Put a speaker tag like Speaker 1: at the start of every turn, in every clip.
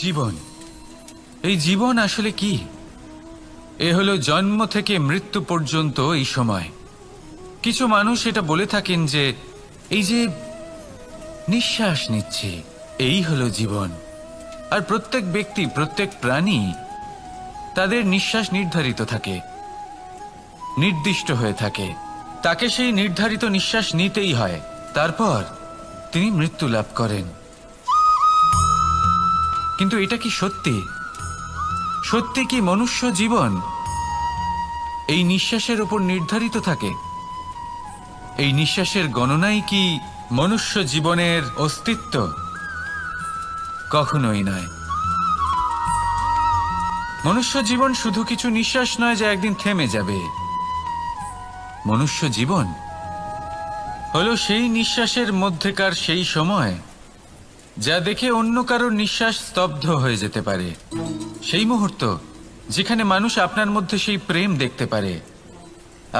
Speaker 1: জীবন, এই জীবন আসলে কি? এ হলো জন্ম থেকে মৃত্যু পর্যন্ত এই সময়। কিছু মানুষ এটা বলে থাকেন যে এই যে নিঃশ্বাস নিচ্ছি, এই হলো জীবন। আর প্রত্যেক ব্যক্তি, প্রত্যেক প্রাণী, তাদের নিঃশ্বাস নির্ধারিত থাকে, নির্দিষ্ট হয়ে থাকে। তাকে সেই নির্ধারিত নিঃশ্বাস নিতেই হয়, তারপর তিনি মৃত্যু লাভ করেন। কিন্তু এটা কি সত্যি? সত্যি কি মনুষ্য জীবন এই নিঃশ্বাসের উপর নির্ধারিত থাকে? এই নিঃশ্বাসের গণনাই কি মনুষ্য জীবনের অস্তিত্ব? কখনোই নয়। মনুষ্য জীবন শুধু কিছু নিঃশ্বাস নয় যা একদিন থেমে যাবে। মনুষ্য জীবন হলো সেই নিঃশ্বাসের মধ্যেকার সেই সময় যা দেখে অন্য কারোর নিঃশ্বাস স্তব্ধ হয়ে যেতে পারে। সেই মুহূর্ত যেখানে মানুষ আপনার মধ্যে সেই প্রেম দেখতে পারে,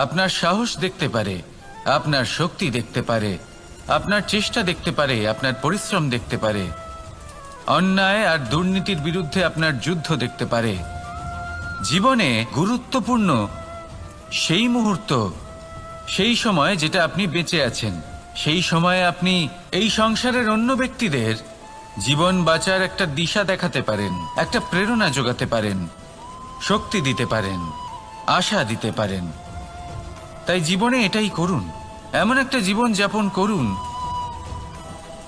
Speaker 1: আপনার সাহস দেখতে পারে, আপনার শক্তি দেখতে পারে, আপনার চেষ্টা দেখতে পারে, আপনার পরিশ্রম দেখতে পারে, অন্যায় আর দুর্নীতির বিরুদ্ধে আপনার যুদ্ধ দেখতে পারে। জীবনে গুরুত্বপূর্ণ সেই মুহূর্ত, সেই সময় যেটা আপনি বেঁচে আছেন। সেই সময়ে আপনি এই সংসারের অন্য ব্যক্তিদের জীবন বাঁচার একটা দিশা দেখাতে পারেন, একটা প্রেরণা যোগাতে পারেন, শক্তি দিতে পারেন, আশা দিতে পারেন। তাই জীবনে এটাই করুন, এমন একটা জীবন যাপন করুন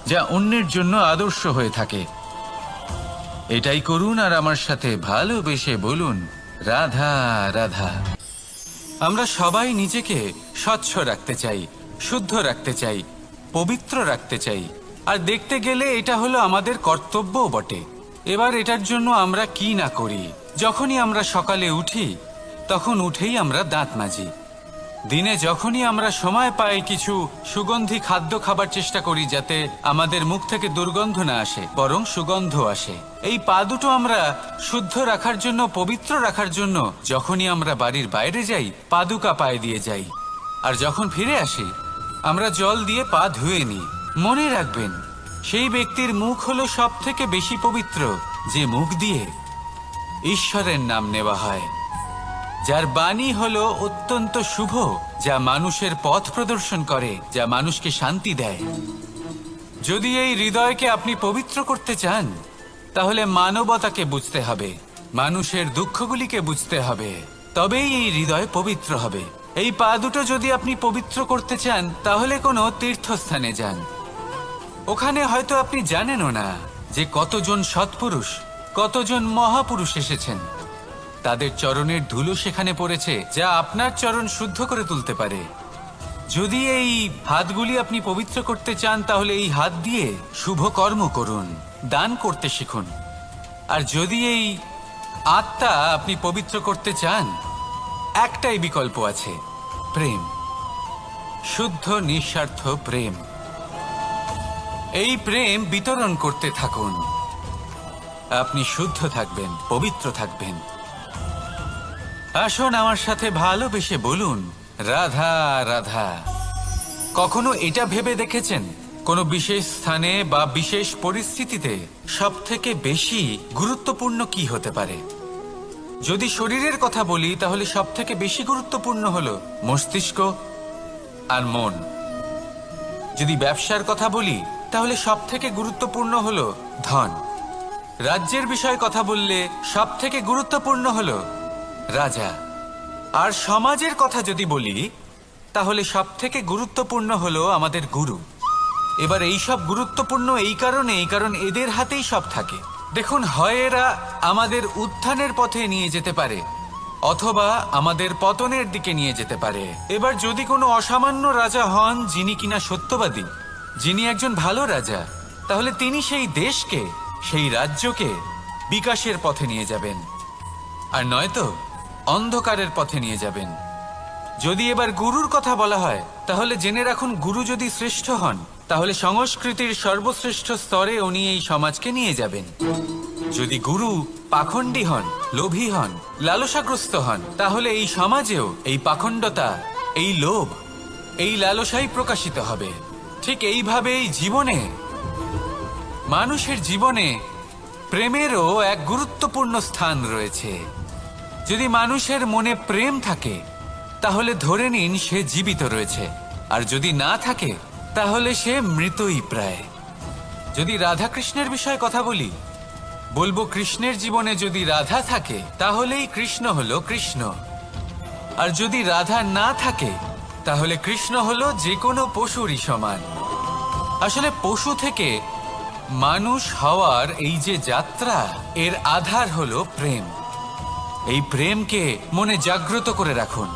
Speaker 1: যা অন্যের জন্য আদর্শ হয়ে থাকে। এটাই করুন আর আমার সাথে ভালোবেসে বলুন, রাধা রাধা। আমরা সবাই নিজেকে স্বচ্ছ রাখতে চাই, শুদ্ধ রাখতে চাই, পবিত্র রাখতে চাই। আর দেখতে গেলে এটা হলো আমাদের কর্তব্যও বটে। এবার এটার জন্য আমরা কি না করি। যখনই আমরা সকালে উঠি, তখন উঠেই আমরা দাঁত মাজি। দিনে যখনই আমরা সময় পাই, কিছু সুগন্ধি খাদ্য খাবার চেষ্টা করি যাতে আমাদের মুখ থেকে দুর্গন্ধ না আসে, বরং সুগন্ধ আসে। এই পা দুটো আমরা শুদ্ধ রাখার জন্য, পবিত্র রাখার জন্য যখনই আমরা বাড়ির বাইরে যাই, পাদুকা পায়ে দিয়ে যাই। আর যখন ফিরে আসি, আমরা জল দিয়ে পা ধুয়ে নিই। মনে রাখবেন, সেই ব্যক্তির মুখ হলো সব থেকে বেশি পবিত্র যে মুখ দিয়ে ঈশ্বরের নাম নেওয়া হয়, যার বাণী হলো অত্যন্ত শুভ, যা মানুষের পথ প্রদর্শন করে, যা মানুষকে শান্তি দেয়। যদি এই হৃদয়কে আপনি পবিত্র করতে চান, তাহলে মানবতাকে বুঝতে হবে, মানুষের দুঃখগুলিকে বুঝতে হবে, তবেই এই হৃদয় পবিত্র হবে। এই পা দুটো যদি আপনি পবিত্র করতে চান, তাহলে কোনো তীর্থস্থানে যান। ওখানে হয়তো আপনি জানেনও না যে কতজন সৎপুরুষ, কতজন মহাপুরুষ এসেছেন। তাদের চরণের ধুলো সেখানে পড়েছে, যা আপনার চরণ শুদ্ধ করে তুলতে পারে। যদি এই হাতগুলি আপনি পবিত্র করতে চান, তাহলে এই হাত দিয়ে শুভ কর্ম করুন, দান করতে শিখুন। আর যদি এই আত্মা আপনি পবিত্র করতে চান, একটাই বিকল্প আছে, প্রেম, শুদ্ধ নিঃস্বার্থ প্রেম। এই প্রেম বিতরণ করতে থাকুন। আপনি শুদ্ধ থাকবেন, পবিত্র থাকবেন। আসুন আমার সাথে ভালোবেসে বলুন, রাধা রাধা। কখনো এটা ভেবে দেখেছেন, কোনো বিশেষ স্থানে বা বিশেষ পরিস্থিতিতে সবথেকে বেশি গুরুত্বপূর্ণ কি হতে পারে? যদি শরীরের কথা বলি, তাহলে সবথেকে বেশি গুরুত্বপূর্ণ হলো মস্তিষ্ক আর মন। যদি ব্যবসার কথা বলি, তাহলে সবথেকে গুরুত্বপূর্ণ হলো ধন। রাজ্যের বিষয়ে কথা বললে সবথেকে গুরুত্বপূর্ণ হলো রাজা। আর সমাজের কথা যদি বলি, তাহলে সবথেকে গুরুত্বপূর্ণ হলো আমাদের গুরু। এবার এই সব গুরুত্বপূর্ণ কারণ এদের হাতেই সব থাকে। দেখুন, হয় এরা আমাদের উত্থানের পথে নিয়ে যেতে পারে, অথবা আমাদের পতনের দিকে নিয়ে যেতে পারে। এবার যদি কোনো অসামান্য রাজা হন, যিনি কিনা সত্যবাদী, যিনি একজন ভালো রাজা, তাহলে তিনি সেই দেশকে, সেই রাজ্যকে বিকাশের পথে নিয়ে যাবেন, আর নয়তো অন্ধকারের পথে নিয়ে যাবেন। যদি এবার গুরুর কথা বলা হয়, তাহলে জেনে রাখুন, গুরু যদি শ্রেষ্ঠ হন, তাহলে সংস্কৃতির সর্বশ্রেষ্ঠ স্তরে উনি এই সমাজকে নিয়ে যাবেন। যদি গুরু পাখণ্ডী হন, লোভী হন, লালসাগ্রস্ত হন, তাহলে এই সমাজেও এই পাখণ্ডতা, এই লোভ, এই লালসাই প্রকাশিত হবে। ঠিক এইভাবেই জীবনে, মানুষের জীবনে প্রেমেরও এক গুরুত্বপূর্ণ স্থান রয়েছে। যদি মানুষের মনে প্রেম থাকে তাহলে ধরে নিন সে জীবিত রয়েছে, আর যদি না থাকে তাহলে সে মৃতই প্রায়। যদি রাধা কৃষ্ণের বিষয়ে কথা বলবো কৃষ্ণের জীবনে যদি রাধা থাকে তাহলেই কৃষ্ণ হলো কৃষ্ণ, আর যদি রাধা না থাকে তাহলে কৃষ্ণ হলো যে কোনো পশুরই সমান। আসলে পশু থেকে মানুষ হওয়ার এই যে যাত্রা, এর আধার হলো প্রেম। এই প্রেমকে মনে জাগ্রত করে রাখুন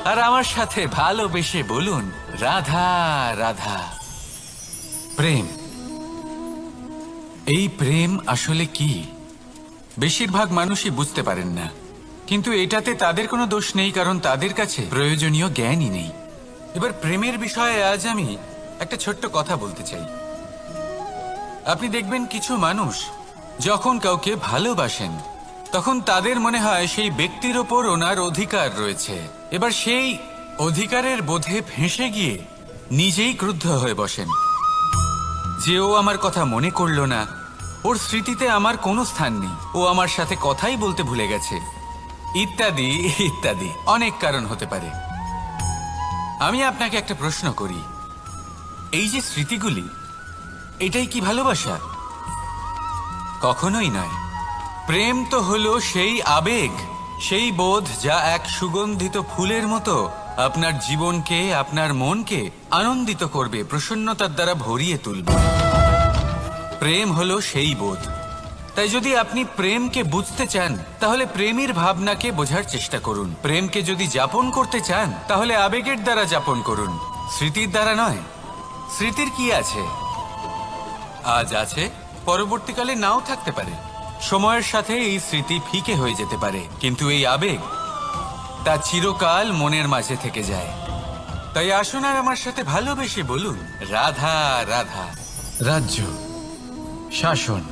Speaker 1: আর আমার সাথে ভালোবেসে বলুন, রাধা রাধা। প্রেম, এই প্রেম আসলে কি বেশিরভাগ মানুষই বুঝতে পারেন না, কিন্তু এটাতে তাদের কোনো দোষ নেই, কারণ তাদের কাছে প্রয়োজনীয় জ্ঞানই নেই। এবার প্রেমের বিষয়ে আজ আমি একটা ছোট্ট কথা বলতে চাই। আপনি দেখবেন কিছু মানুষ যখন কাউকে ভালোবাসেন তখন তাদের মনে হয় সেই ব্যক্তির ওপর ওনার অধিকার রয়েছে। এবার সেই অধিকারের বোধে ফেঁসে গিয়ে নিজেই ক্রুদ্ধ হয়ে বসেন যে ও আমার কথা মনে করলো না, ওর স্মৃতিতে আমার কোনো স্থান নেই, ও আমার সাথে কথাই বলতে ভুলে গেছে, ইত্যাদি ইত্যাদি অনেক কারণ হতে পারে। আমি আপনাকে একটা প্রশ্ন করি, এই যে স্মৃতিগুলি, এটাই কি ভালোবাসা? কখনোই নয়। প্রেম তো হলো সেই আবেগ, সেই বোধ যা এক সুগন্ধিত ফুলের মতো আপনার জীবনকে, আপনার মনকে আনন্দিত করবে, প্রসন্নতার দ্বারা ভরিয়ে তুলবে। প্রেম হলো সেই বোধ। তাই যদি আপনি প্রেমকে বুঝতে চান তাহলে প্রেমের ভাবনাকে বোঝার চেষ্টা করুন। প্রেমকে যদি যাপন করতে চান তাহলে আবেগের দ্বারা যাপন করুন, স্মৃতির দ্বারা নয়। স্মৃতির কি আছে? আজ আছে, পরবর্তীকালে নাও থাকতে পারে। সময়ের সাথে এই স্মৃতি ফিকে হয়ে যেতে পারে, কিন্তু এই আবেগ তা চিরকাল মনের মাঝে থেকে যায়। তাই আসুন আর আমার সাথে ভালোবেসে বলুন, রাধা রাধা। রাজ্য, শাসন,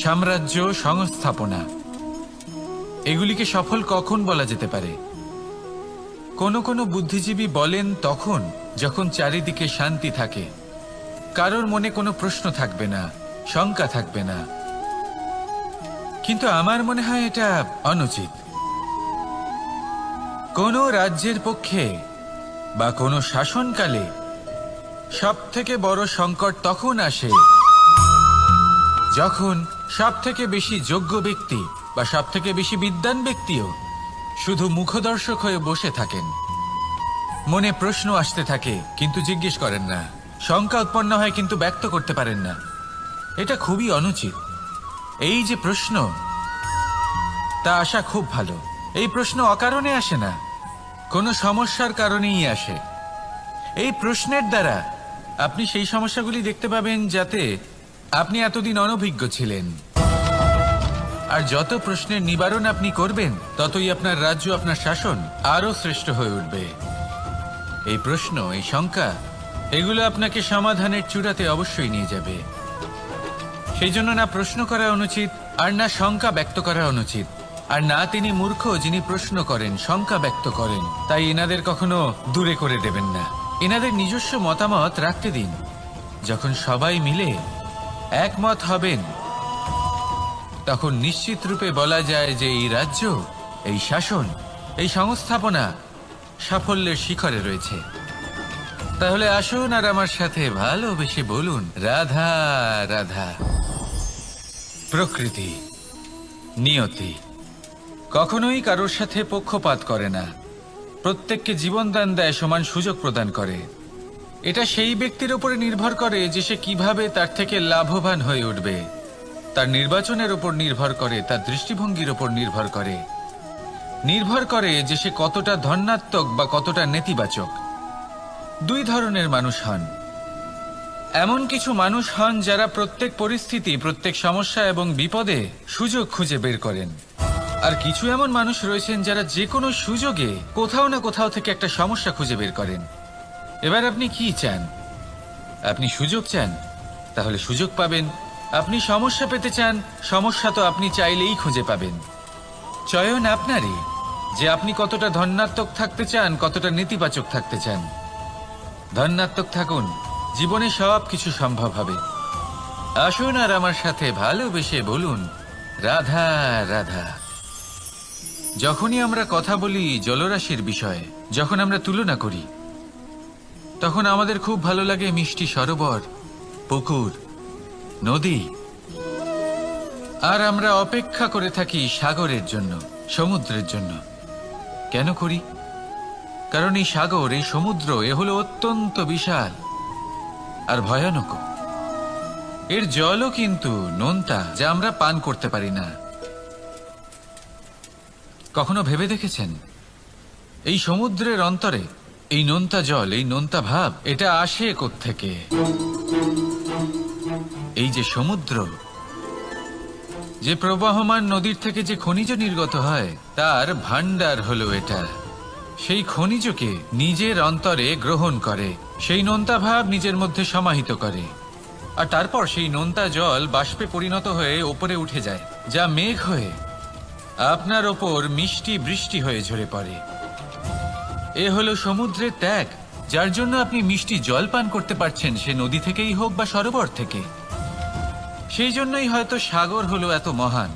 Speaker 1: সাম্রাজ্য, সংস্থাপনা, এগুলিকে সফল কখন বলা যেতে পারে? কোনো বুদ্ধিজীবী বলেন তখন যখন চারিদিকে শান্তি থাকে, কারোর মনে কোনো প্রশ্ন থাকবে না, শঙ্কা থাকবে না। কিন্তু আমার মনে হয় এটা অনুচিত। কোনো রাজ্যের পক্ষে বা কোনো শাসনকালে সবথেকে বড় সংকট তখন আসে যখন সবথেকে বেশি যোগ্য ব্যক্তি বা সবথেকে বেশি বিদ্বান ব্যক্তিও শুধু মুখদর্শক হয়ে বসে থাকেন। মনে প্রশ্ন আসতে থাকে কিন্তু জিজ্ঞেস করেন না, শঙ্কা উৎপন্ন হয় কিন্তু ব্যক্ত করতে পারেন না। এটা খুবই অনুচিত। এই যে প্রশ্ন, তা আসা খুব ভালো। এই প্রশ্ন অকারণে আসে না, কোনো সমস্যার কারণেই আসে। এই প্রশ্নের দ্বারা আপনি সেই সমস্যাগুলি দেখতে পাবেন যাতে আপনি এতদিন অনভিজ্ঞ ছিলেন। আর যত প্রশ্নের নিবারণ আপনি করবেন ততই আপনার রাজ্য, আপনার শাসন আরো শ্রেষ্ঠ হয়ে উঠবে। এই প্রশ্ন, এই শঙ্কা, এগুলো আপনাকে সমাধানের চূড়াতে অবশ্যই নিয়ে যাবে। সেই জন্য না প্রশ্ন করা অনুচিত, আর না শঙ্কা ব্যক্ত করা অনুচিত, আর না তিনি মূর্খ যিনি প্রশ্ন করেন, শঙ্কা ব্যক্ত করেন। তাই এনাদের কখনো দূরে করে দেবেন না, এনাদের নিজস্ব মতামত রাখতে দিন। যখন সবাই মিলে একমত হবেন তখন নিশ্চিত রূপে বলা যায় যে এই রাজ্য, এই শাসন, এই সংস্থাপনা সাফল্যের শিখরে রয়েছে। তাহলে আসুন আর আমার সাথে ভালোবেসে বলুন, রাধা রাধা। প্রকৃতি, নিয়তি কখনোই কারোর সাথে পক্ষপাত করে না, প্রত্যেককে জীবনদান দেয়, সমান সুযোগ প্রদান করে। এটা সেই ব্যক্তির উপরে নির্ভর করে যে সে কিভাবে তার থেকে লাভবান হয়ে উঠবে। তার নির্বাচনের উপর নির্ভর করে, তার দৃষ্টিভঙ্গির উপর নির্ভর করে যে সে কতটা ধনাত্মক বা কতটা নেতিবাচক। দুই ধরনের মানুষ হন। এমন কিছু মানুষ হন যারা প্রত্যেক পরিস্থিতি, প্রত্যেক সমস্যা এবং বিপদে সুযোগ খুঁজে বের করেন। আর কিছু এমন মানুষ রয়েছেন যারা যে কোনো সুযোগে কোথাও না কোথাও থেকে একটা সমস্যা খুঁজে বের করেন। এবার আপনি কি চান? আপনি সুযোগ চান, তাহলে সুযোগ পাবেন। আপনি সমস্যা পেতে চান, সমস্যা তো আপনি চাইলেই খুঁজে পাবেন। চয়ন আপনারই যে আপনি কতটা ধনাত্মক থাকতে চান, কতটা নেতিবাচক থাকতে চান। ধনাত্মক থাকুন, জীবনে সব কিছু সম্ভব হবে। আসুন আর আমার সাথে ভালোবেসে বলুন রাধা রাধা। যখনই আমরা কথা বলি জলরাশির বিষয়ে, যখন আমরা তুলনা করি, তখন আমাদের খুব ভালো লাগে মিষ্টি সরোবর, পুকুর, নদী। আর আমরা অপেক্ষা করে থাকি সাগরের জন্য, সমুদ্রের জন্য। কেন করি? কারণ এই সাগর, এই সমুদ্র, এ হলো অত্যন্ত বিশাল আর ভয়ানক। এর জলও কিন্তু নোনতা, যা আমরা পান করতে পারি না। কখনো ভেবে দেখেছেন এই সমুদ্রের অন্তরে এই নোনতা জল, এই নোনতা ভাব, এটা আসে কোত্থেকে? এই যে সমুদ্র, যে প্রবাহমান নদীর থেকে যে খনিজ নির্গত হয়, তার ভান্ডার হলো এটা। সেই খনিজকে নিজের অন্তরে গ্রহণ করে, সেই নোনতা ভাব নিজের মধ্যে সমাহিত করে, আর তারপর সেই নোনতা জল বাষ্পে পরিণত হয়ে ওপরে উঠে যায়, যা মেঘ হয়ে আপনার ওপর মিষ্টি বৃষ্টি হয়ে ঝরে পড়ে। এ হলো সমুদ্রের ত্যাগ, যার জন্য আপনি মিষ্টি জল পান করতে পারছেন, সে নদী থেকেই হোক বা সরোবর থেকে। সেই জন্যই হয়তো সাগর হলো এত মহান,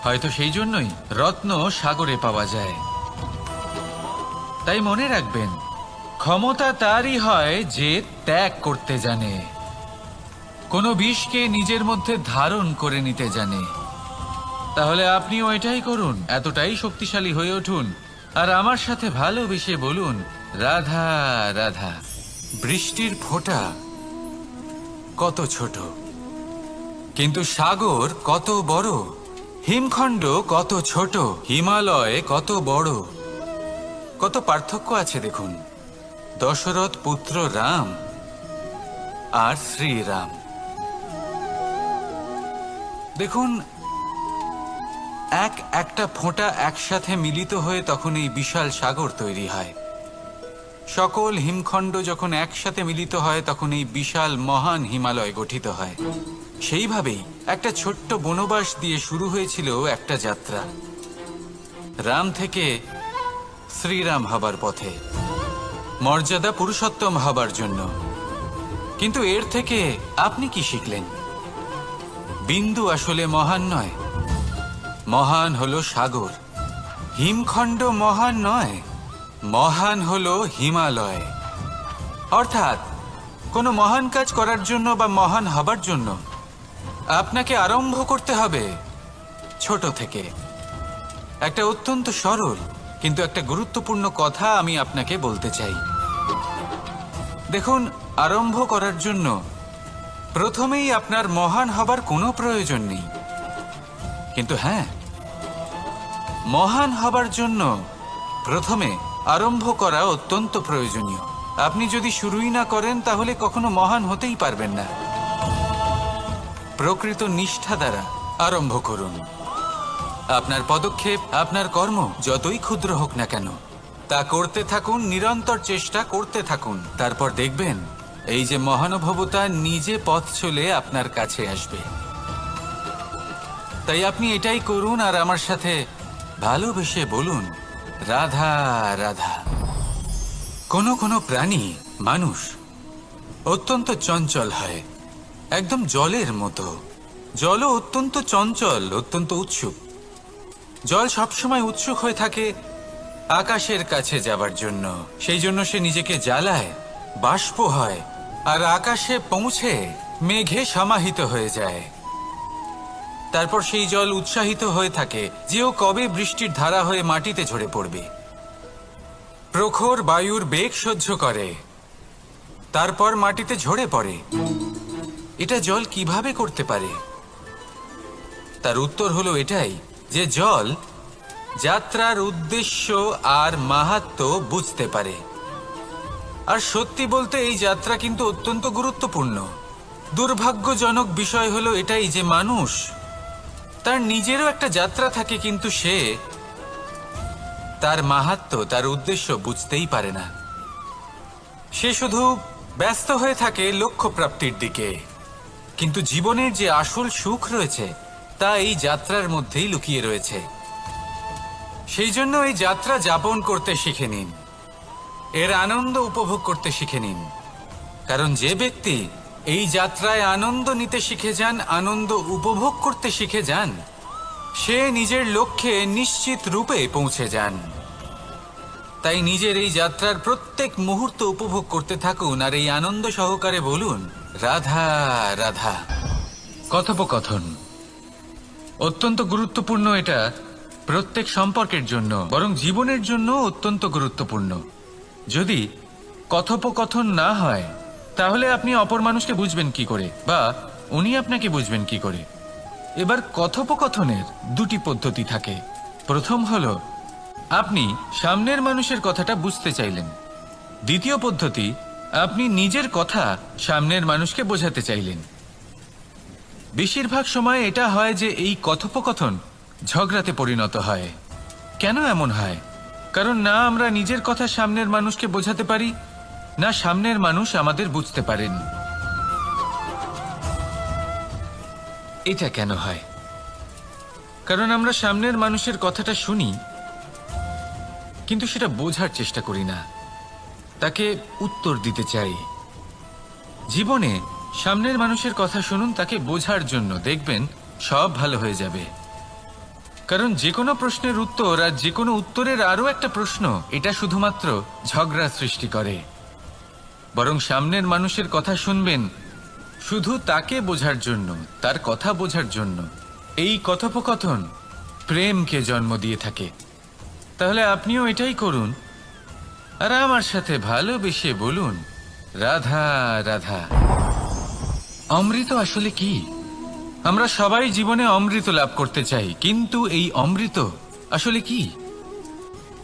Speaker 1: হয়তো সেই জন্যই রত্ন সাগরে পাওয়া যায়। তাই মনে রাখবেন, ক্ষমতা তারই হয় যে ত্যাগ করতে জানে, কোনো বিষকে নিজের মধ্যে ধারণ করে নিতে জানে। তাহলে আপনিও এটাই করুন, এতটাই শক্তিশালী হয়ে উঠুন, আর আমার সাথে ভালোবেসে বলুন রাধা রাধা। বৃষ্টির ফোঁটা কত ছোট, কিন্তু সাগর কত বড়, হিমখণ্ড কত ছোট, হিমালয় কত বড়। কত পার্থক্য আছে দেখুন, দশরথ পুত্র রাম আর শ্রীরাম। দেখুন, একটা ফোঁটা একসাথে মিলিত হয়ে তখন এই বিশাল সাগর তৈরি হয়। সকল হিমখণ্ড যখন একসাথে মিলিত হয় তখন এই বিশাল মহান হিমালয় গঠিত হয়। সেইভাবেই একটা ছোট্ট বনবাস দিয়ে শুরু হয়েছিল একটা যাত্রা, রাম থেকে শ্রীরাম হবার পথে, মর্যাদা পুরুষোত্তম হবার জন্য। কিন্তু এর থেকে আপনি কি শিখলেন? বিন্দু আসলে মহান নয়, মহান হলো সাগর। হিমখণ্ড মহান নয়, মহান হলো হিমালয়। অর্থাৎ কোনো মহান কাজ করার জন্য বা মহান হবার জন্য আপনাকে আরম্ভ করতে হবে ছোট থেকে। একটা অত্যন্ত সরল কিন্তু একটা গুরুত্বপূর্ণ কথা আমি আপনাকে বলতে চাই। দেখুন, আরম্ভ করার জন্য প্রথমেই আপনার মহান হবার কোনো প্রয়োজন নেই, কিন্তু হ্যাঁ, মহান হবার জন্য প্রথমে আরম্ভ করা অত্যন্ত প্রয়োজনীয়। আপনি যদি শুরুই না করেন তাহলে কখনো মহান হতেই পারবেন না। প্রকৃত নিষ্ঠা দ্বারা আরম্ভ করুন। আপনার পদক্ষেপ, আপনার কর্ম যতই ক্ষুদ্র হোক না কেন, তা করতে থাকুন, নিরন্তর চেষ্টা করতে থাকুন। তারপর দেখবেন এই যে মহানুভবতা নিজে পথ চলে আপনার কাছে আসবে। তাই আপনি এটাই করুন আর আমার সাথে ভালোবেসে বলুন রাধা রাধা। কোনো প্রাণী, মানুষ অত্যন্ত চঞ্চল হয়, একদম জলের মতো। জলও অত্যন্ত চঞ্চল, অত্যন্ত উৎসুক। জল সবসময় উৎসুক হয়ে থাকে আকাশের কাছে যাবার জন্য। সেই জন্য সে নিজেকে জ্বালায়, বাষ্প হয়, আর আকাশে পৌঁছে মেঘে সমাহিত হয়ে যায়। তারপর সেই জল উৎসাহিত হয়ে থাকে যে ও কবে বৃষ্টির ধারা হয়ে মাটিতে ঝরে পড়বে। প্রখর বায়ুর বেগ সহ্য করে, তারপর মাটিতে ঝরে পড়ে। এটা জল কিভাবে করতে পারে? তার উত্তর হলো এটাই যে জল যাত্রার উদ্দেশ্য আর মাহাত্ম্য বুঝতে পারে। আর সত্যি বলতে এই যাত্রা কিন্তু অত্যন্ত গুরুত্বপূর্ণ। দুর্ভাগ্যজনক বিষয় হলো এটাই যে মানুষ, তার নিজেরও একটা যাত্রা থাকে, কিন্তু সে তার মাহাত্ম্য, তার উদ্দেশ্য বুঝতেই পারে না। সে শুধু ব্যস্ত হয়ে থাকে লক্ষ্য প্রাপ্তির দিকে, কিন্তু জীবনের যে আসল সুখ রয়েছে তা এই যাত্রার মধ্যেই লুকিয়ে রয়েছে। সেই জন্য এই যাত্রা যাপন করতে শিখে নিন, এর আনন্দ উপভোগ করতে শিখে নিন। কারণ যে ব্যক্তি এই যাত্রায় আনন্দ নিতে শিখে যান, আনন্দ উপভোগ করতে শিখে যান, সে নিজের লক্ষ্যে নিশ্চিত রূপে পৌঁছে যান। তাই নিজের এই যাত্রার প্রত্যেক মুহূর্ত উপভোগ করতে থাকুন আর এই আনন্দ সহকারে বলুন, রাধা রাধা। কথোপকথন অত্যন্ত গুরুত্বপূর্ণ। এটা প্রত্যেক সম্পর্কের জন্য, বরং জীবনের জন্য অত্যন্ত গুরুত্বপূর্ণ। যদি কথোপকথন না হয় তাহলে আপনি অপর মানুষকে বুঝবেন কি করে, বা উনি আপনাকে বুঝবেন কি করে? এবার কথোপকথনের দুটি পদ্ধতি থাকে। প্রথম হলো আপনি সামনের মানুষের কথাটা বুঝতে চাইলেন। দ্বিতীয় পদ্ধতি, আপনি নিজের কথা সামনের মানুষকে বোঝাতে চাইলেন। বেশিরভাগ সময় এটা হয় যে এই কথোপকথন ঝগড়াতে পরিণত হয়। কেন এমন হয়? কারণ না আমরা নিজের কথা সামনের মানুষকে বোঝাতে পারি, না সামনের মানুষ আমাদের বুঝতে পারেন। এটা কেন হয়? কারণ আমরা সামনের মানুষের কথাটা শুনি, কিন্তু সেটা বোঝার চেষ্টা করি না, তাকে উত্তর দিতে চাই। জীবনে সামনের মানুষের কথা শুনুন তাকে বোঝার জন্য, দেখবেন সব ভালো হয়ে যাবে। কারণ যে কোনো প্রশ্নের উত্তর আর যে কোনো উত্তরের আরও একটা প্রশ্ন, এটা শুধুমাত্র ঝগড়া সৃষ্টি করে। বরং সামনের মানুষের কথা শুনবেন শুধু তাকে বোঝার জন্য, তার কথা বোঝার জন্য। এই কথোপকথন প্রেমকে জন্ম দিয়ে থাকে। তাহলে আপনিও এটাই করুন আর আমার সাথে ভালোবেসে বলুন, রাধা রাধা। অমৃত আসলে কি? আমরা সবাই জীবনে অমৃত লাভ করতে চাই, কিন্তু এই অমৃত আসলে কি?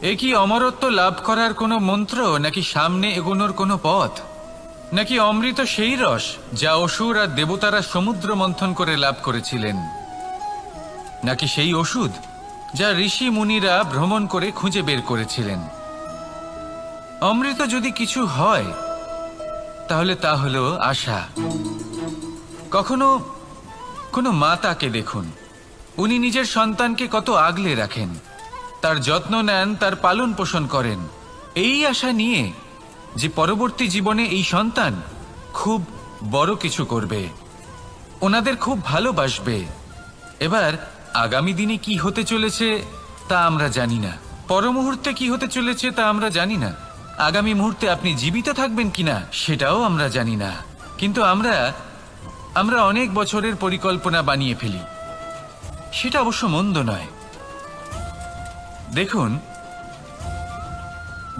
Speaker 1: এ কি অমরত্ব লাভ করার কোনো মন্ত্র, নাকি সামনে এগোনোর কোনো পথ? নাকি অমৃত সেই রস যা অসুর আর দেবতারা সমুদ্র মন্থন করে লাভ করেছিলেন? নাকি সেই ওষুধ যা ঋষি মুনিরা ভ্রমণ করে খুঁজে বের করেছিলেন? অমৃত যদি কিছু হয় তাহলে তা হলো আশা। কখনো কোনো মাতাকে দেখুন, উনি নিজের সন্তানকে কত আগলে রাখেন, তার যত্ন নেন, তার পালন পোষণ করেন, এই আশা নিয়ে যে পরবর্তী জীবনে এই সন্তান খুব বড় কিছু করবে, ওনাদের খুব ভালোবাসবে। এবার আগামী দিনে কি হতে চলেছে তা আমরা জানি না, পর মুহূর্তে কি হতে চলেছে তা আমরা জানি না, আগামী মুহূর্তে আপনি জীবিত থাকবেন কিনা সেটাও আমরা জানি না। কিন্তু আমরা অনেক বছরের পরিকল্পনা বানিয়ে ফেলি। সেটা অবশ্য মন্দ নয়। দেখুন,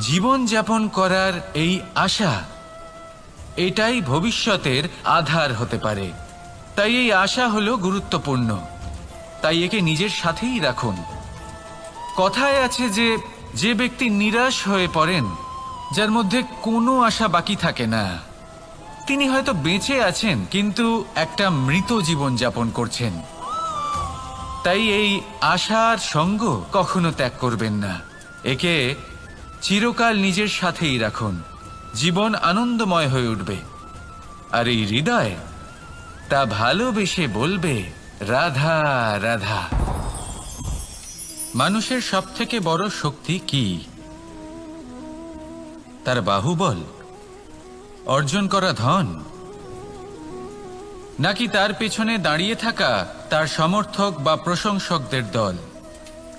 Speaker 1: জীবন যাপন করার এই আশা, এটাই ভবিষ্যতের আধার হতে পারে। তাই এই আশা হলো গুরুত্বপূর্ণ, তাই একে নিজের সাথেই রাখুন। কথায় আছে যে যে ব্যক্তি নিরাশ হয়ে পড়েন, যার মধ্যে কোনো আশা বাকি থাকে না, তিনি হয়তো বেঁচে আছেন কিন্তু একটা মৃত জীবন যাপন করছেন। তাই এই আশার সঙ্গ কখনো ত্যাগ করবেন না, একে চিরকাল নিজের সাথেই রাখুন। জীবন আনন্দময় হয়ে উঠবে, আর এই হৃদয় তা ভালোবেসে বলবে, রাধা রাধা। মানুষের সবথেকে বড় শক্তি কি? তার বাহুবল, অর্জন করা ধন, নাকি তার পেছনে দাঁড়িয়ে থাকা তার সমর্থক বা প্রশংসকদের দল,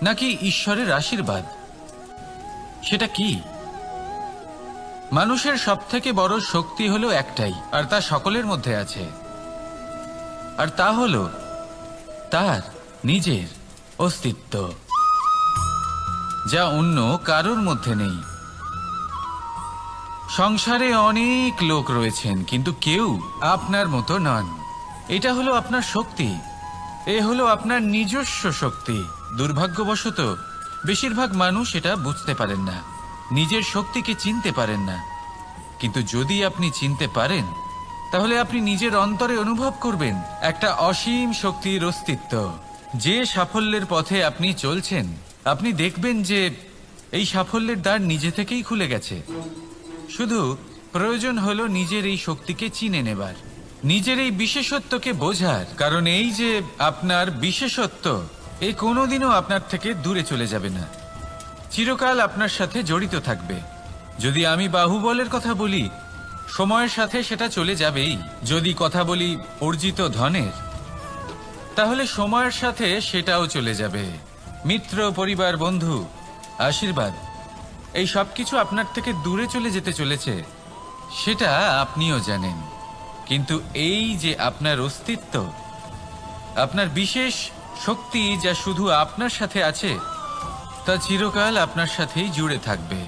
Speaker 1: নাকি ঈশ্বরের আশীর্বাদ? সেটা কি? মানুষের সবথেকে বড় শক্তি হলো একটাই, আর তা সকলের মধ্যে আছে, আর তা হলো তার নিজের অস্তিত্ব, যা অন্য কারোর মধ্যে নেই। সংসারে অনেক লোক রয়েছেন, কিন্তু কেউ আপনার মতো নন। এটা হলো আপনার শক্তি, এ হলো আপনার নিজস্ব শক্তি। দুর্ভাগ্যবশত বেশিরভাগ মানুষ এটা বুঝতে পারেন না, নিজের শক্তিকে চিনতে পারেন না। কিন্তু যদি আপনি চিনতে পারেন, তাহলে আপনি নিজের অন্তরে অনুভব করবেন একটা অসীম শক্তির অস্তিত্ব। যে সাফল্যের পথে আপনি চলছেন, আপনি দেখবেন যে এই সাফল্যের দ্বার নিজে থেকেই খুলে গেছে। শুধু প্রয়োজন হলো নিজের এই শক্তিকে চিনে নেবার, নিজের এই বিশেষত্বকে বোঝার। কারণ এই যে আপনার বিশেষত্ব, এ কোনোদিনও আপনার থেকে দূরে চলে যাবে না, চিরকাল আপনার সাথে জড়িত থাকবে। যদি আমি বাহুবলের কথা বলি, সময়ের সাথে সেটা চলে যাবেই। যদি কথা বলি অর্জিত ধনের, তাহলে সময়ের সাথে সেটাও চলে যাবে। মিত্র, পরিবার, বন্ধু, আশীর্বাদ, এই সব কিছু আপনার থেকে দূরে চলে যেতে চলেছে, সেটা আপনিও জানেন। কিন্তু এই যে আপনার অস্তিত্ব, আপনার বিশেষ শক্তি যা শুধু আপনার সাথে আছে, তা চিরকাল আপনার সাথেই জুড়ে থাকবে।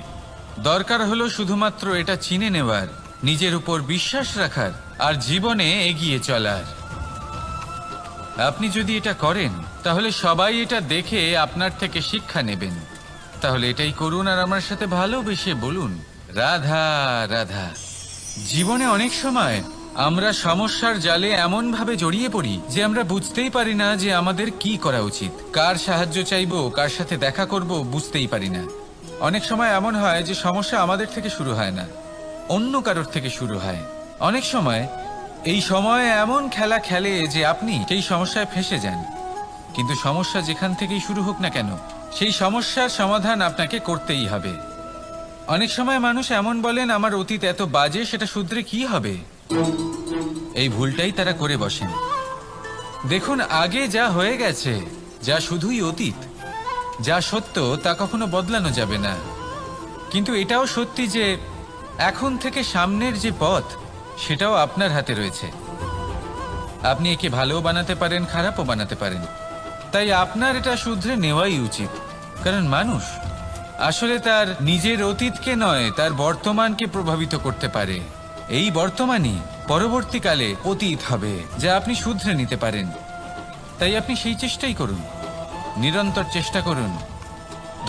Speaker 1: দরকার হলো শুধুমাত্র এটা চিনে নেওয়ার, নিজের উপর বিশ্বাস রাখার আর জীবনে এগিয়ে চলার। আপনি যদি এটা করেন, তাহলে সবাই এটা দেখে আপনার থেকে শিক্ষা নেবেন। তাহলে এটাই করুন আর আমার সাথে ভালোবেসে বলুন, রাধা রাধা। জীবনে অনেক সময় আমরা সমস্যার জালে এমন ভাবে জড়িয়ে পড়ি যে আমরা বুঝতেই পারি না যে আমাদের কি করা উচিত, কার সাহায্য চাইবো, কার সাথে দেখা করব, বুঝতেই পারি না। অনেক সময় এমন হয় যে সমস্যা আমাদের থেকে শুরু হয় না, অন্য কারোর থেকে শুরু হয়। অনেক সময় এই সময় এমন খেলা খেলে যে আপনি সেই সমস্যায় ফেঁসে যান। কিন্তু সমস্যা যেখান থেকেই শুরু হোক না কেন, সেই সমস্যার সমাধান আপনাকে করতেই হবে। অনেক সময় মানুষ এমন বলেন, আমার অতীত এত বাজে, সেটা শুধরে কি হবে। এই ভুলটাই তারা করে বসেন। দেখুন, আগে যা হয়ে গেছে, যা শুধুই অতীত, যা সত্য তা কখনো বদলানো যাবে না। কিন্তু এটাও সত্যি যে এখন থেকে সামনের যে পথ, সেটাও আপনার হাতে রয়েছে। আপনি একে ভালোও বানাতে পারেন, খারাপও বানাতে পারেন। তাই আপনার এটা শুধরে নেওয়াই উচিত। কারণ মানুষ আসলে তার নিজের অতীতকে নয়, তার বর্তমানকে প্রভাবিত করতে পারে। এই বর্তমানই পরবর্তীকালে অতীত হবে, যা আপনি শুধরে নিতে পারেন। তাই আপনি সেই চেষ্টাই করুন, নিরন্তর চেষ্টা করুন।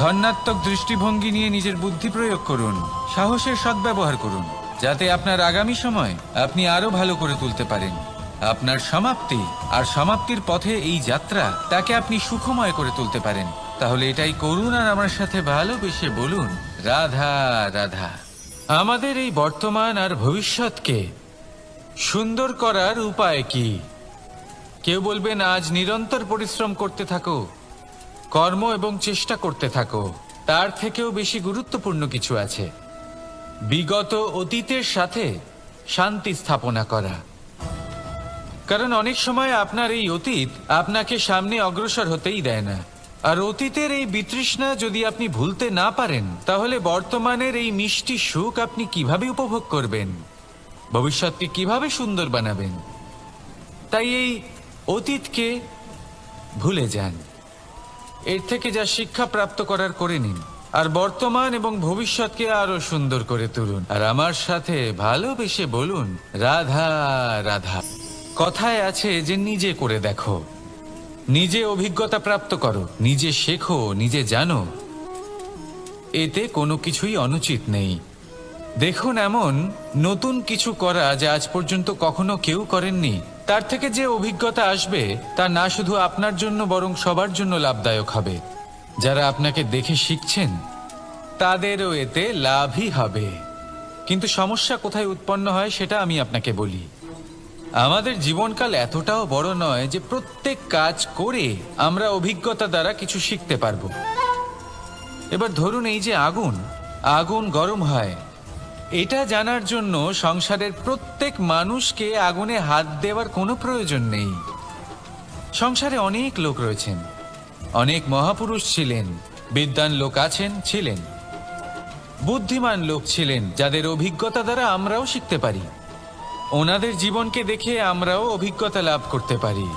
Speaker 1: ধন্যাত্মক দৃষ্টিভঙ্গি নিয়ে নিজের বুদ্ধি প্রয়োগ করুন, সাহসের সদ্ব্যবহার করুন, যাতে আপনার আগামী সময় আপনি আরো ভালো করে তুলতে পারেন। আপনার সমাপ্তি আর সমাপ্তির পথে এই যাত্রা, তাকে আপনি সুখময় করে তুলতে পারেন। তাহলে এটাই করুন আর আমার সাথে ভালোবেসে বলুন, রাধা রাধা। আমাদের এই বর্তমান আর ভবিষ্যৎকে সুন্দর করার উপায় কি? কেউ বলবেন, আজ নিরন্তর পরিশ্রম করতে থাকো, কর্ম এবং চেষ্টা করতে থাকো। তার থেকেও বেশি গুরুত্বপূর্ণ কিছু আছে, বিগত অতীতের সাথে শান্তি স্থাপনা করা। কারণ অনেক সময় আপনার এই অতীত আপনাকে সামনে অগ্রসর হতেই দেয় না। আর অতীতের এই বিতৃষ্ণা যদি আপনি ভুলতে না পারেন, তাহলে বর্তমানের এই মিষ্টি সুখ আপনি কিভাবে উপভোগ করবেন, ভবিষ্যৎকে কিভাবে সুন্দর বানাবেন? তাই এই অতীতকে ভুলে যান, এর থেকে যা শিক্ষা প্রাপ্ত করার করে নিন, আর বর্তমান এবং ভবিষ্যৎকে আরো সুন্দর করে তুলুন। আর আমার সাথে ভালোবেসে বলুন, রাধা রাধা। কথায় আছে যে নিজে করে দেখো, নিজে অভিজ্ঞতা প্রাপ্ত করো, নিজে শেখো, নিজে জানো। এতে কোনো কিছুই অনুচিত নেই। দেখুন, এমন নতুন কিছু করা যা আজ পর্যন্ত কখনো কেউ করেননি, তার থেকে যে অভিজ্ঞতা আসবে তা না শুধু আপনার জন্য বরং সবার জন্য লাভদায়ক হবে। যারা আপনাকে দেখে শিখছেন তাদেরও এতে লাভই হবে। কিন্তু সমস্যা কোথায় উৎপন্ন হয় সেটা আমি আপনাকে বলি। আমাদের জীবনকাল এতটাও বড় নয় যে প্রত্যেক কাজ করে আমরা অভিজ্ঞতা দ্বারা কিছু শিখতে পারবো। এবার ধরুন, এই যে আগুন গরম হয়, এটা জানার জন্য সংসারের প্রত্যেক মানুষকে আগুনে হাত দেওয়ার কোনো প্রয়োজন নেই। সংসারে অনেক লোক রয়েছেন, অনেক মহাপুরুষ ছিলেন, বিদ্বান লোক ছিলেন, বুদ্ধিমান লোক ছিলেন, যাদের অভিজ্ঞতা দ্বারা আমরাও শিখতে পারি। ওনাদের জীবনকে দেখে আমরাও অভিজ্ঞতা লাভ করতে পারি।